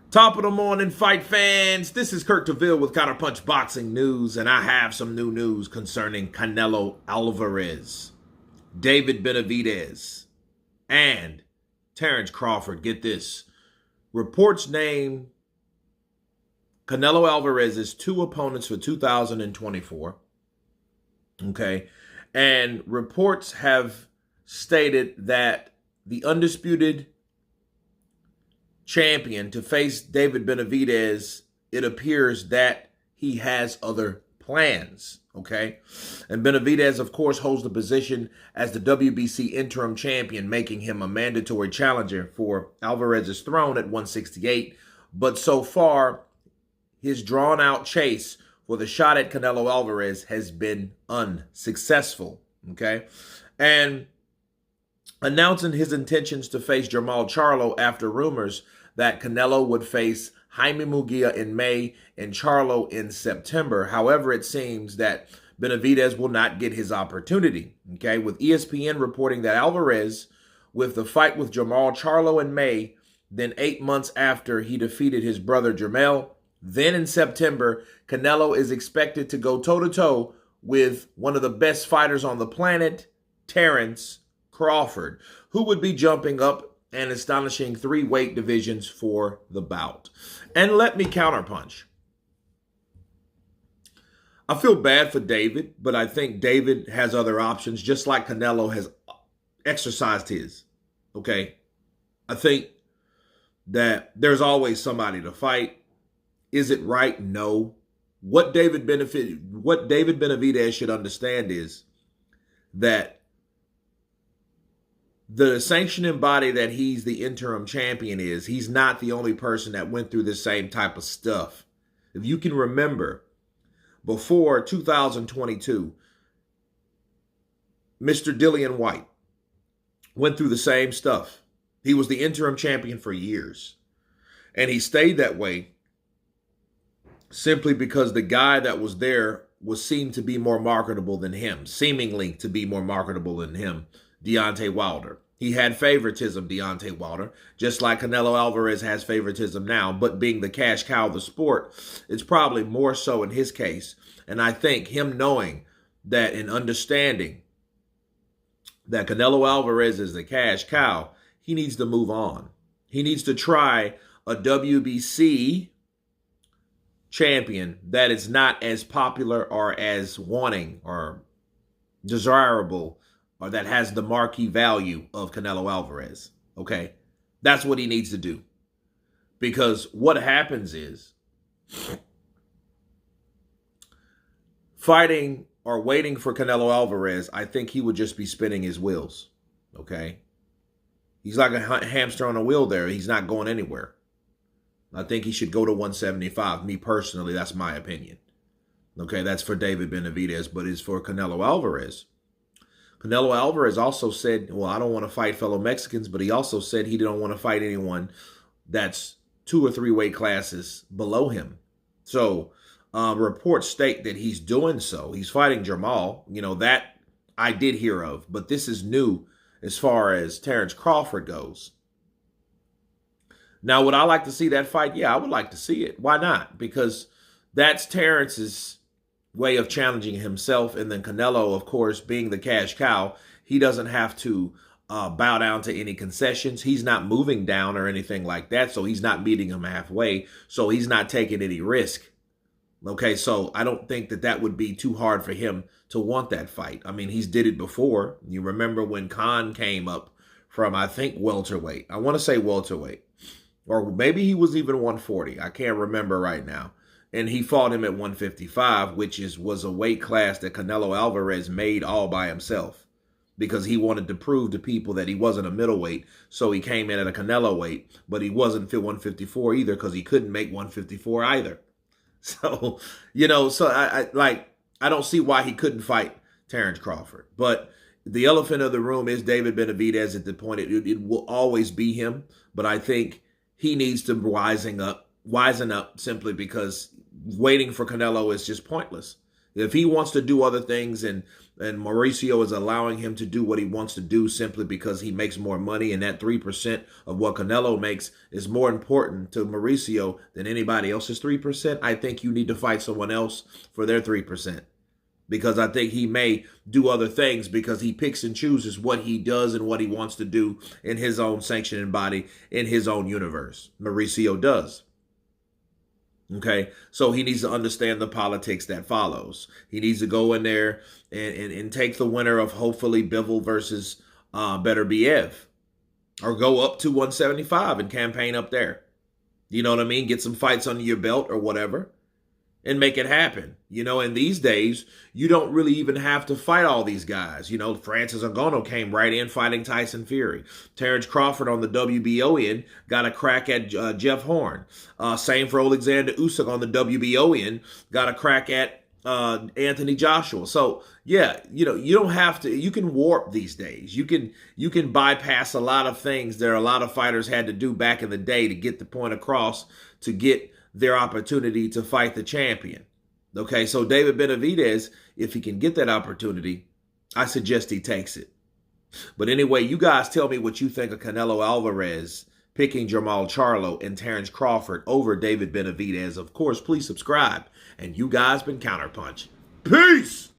Top of the morning, fight fans. This is Kurt DeVille with Counterpunch Boxing News, and I have some new news concerning Canelo Alvarez, David Benavidez, and Terrence Crawford. Get this. Reports name Canelo Alvarez's two opponents for 2024. Okay. And reports have stated that the undisputed champion to face David Benavidez, it appears that he has other plans, okay? And Benavidez, of course, holds the position as the WBC interim champion, making him a mandatory challenger for Alverez'S throne at 168. But so far, his drawn-out chase for the shot at Canelo Alvarez has been unsuccessful, okay? And announcing his intentions to face Jermall Charlo after rumors that Canelo would face Jaime Munguia in May and Charlo in September. However, it seems that Benavidez will not get his opportunity, okay? With ESPN reporting that Alvarez, with the fight with Jermall Charlo in May, then 8 months after he defeated his brother Jermell, then in September, Canelo is expected to go toe-to-toe with one of the best fighters on the planet, Terrence Crawford, who would be jumping up an astonishing 3 weight divisions for the bout. And let me counterpunch. I feel bad for David, but I think David has other options, just like Canelo has exercised his. Okay? I think that there's always somebody to fight. Is it right? No. What David Benavidez should understand is that the sanctioning body that he's the interim champion is, he's not the only person that went through this same type of stuff. If you can remember, before 2022, Mr. Dillian White went through the same stuff. He was the interim champion for years. And he stayed that way simply because the guy that was there was seen to be more marketable than him, seemingly to be more marketable than him, Deontay Wilder. He had favoritism, Deontay Wilder, just like Canelo Alvarez has favoritism now, but being the cash cow of the sport, it's probably more so in his case. And I think him knowing that and understanding that Canelo Alvarez is the cash cow, he needs to move on. He needs to try a WBC champion that is not as popular or as wanting or desirable or that has the marquee value of Canelo Alvarez, okay? That's what he needs to do. Because what happens is fighting or waiting for Canelo Alvarez, I think he would just be spinning his wheels, okay? He's like a hamster on a wheel there. He's not going anywhere. I think he should go to 175. Me personally, that's my opinion. Okay, that's for David Benavidez, but it's for Canelo Alvarez. Canelo Alvarez also said, well, I don't want to fight fellow Mexicans, but he also said he don't want to fight anyone that's 2 or 3 weight classes below him. So reports state that he's doing so. He's fighting Jermall. You know, that I did hear of, but this is new as far as Terrence Crawford goes. Now, would I like to see that fight? Yeah, I would like to see it. Why not? Because that's Terrence's way of challenging himself. And then Canelo, of course, being the cash cow, he doesn't have to bow down to any concessions. He's not moving down or anything like that. So he's not meeting him halfway. So he's not taking any risk. Okay, so I don't think that that would be too hard for him to want that fight. I mean, he's did it before. You remember when Khan came up from, I think, welterweight. I want to say welterweight. Or maybe he was even 140. I can't remember right now. And he fought him at 155, which was a weight class that Canelo Alvarez made all by himself because he wanted to prove to people that he wasn't a middleweight. So he came in at a Canelo weight, but he wasn't 154 either because he couldn't make 154 either. So, you know, so I don't see why he couldn't fight Terrence Crawford. But the elephant of the room is David Benavidez at the point. It will always be him. But I think he needs to wisen up simply because waiting for Canelo is just pointless. If he wants to do other things and Mauricio is allowing him to do what he wants to do simply because he makes more money, and that 3% of what Canelo makes is more important to Mauricio than anybody else's 3%, I think you need to fight someone else for their 3%. Because I think he may do other things because he picks and chooses what he does and what he wants to do in his own sanctioning body, in his own universe. Mauricio does. Okay, so he needs to understand the politics that follows. He needs to go in there and take the winner of hopefully Bivol versus Beterbiev, or go up to 175 and campaign up there. You know what I mean? Get some fights under your belt or whatever and make it happen. You know, in these days, you don't really even have to fight all these guys. You know, Francis Ngannou came right in fighting Tyson Fury. Terrence Crawford on the WBO end got a crack at Jeff Horn. Same for Alexander Usyk on the WBO end, got a crack at Anthony Joshua. So yeah, you know, you don't have to, you can warp these days. You can bypass a lot of things that a lot of fighters had to do back in the day to get the point across, to get their opportunity to fight the champion. Okay, so David Benavidez, if he can get that opportunity, I suggest he takes it. But anyway, you guys tell me what you think of Canelo Alvarez picking Jermall Charlo and Terrence Crawford over David Benavidez. Of course, please subscribe. And you guys been Counterpunch. Peace!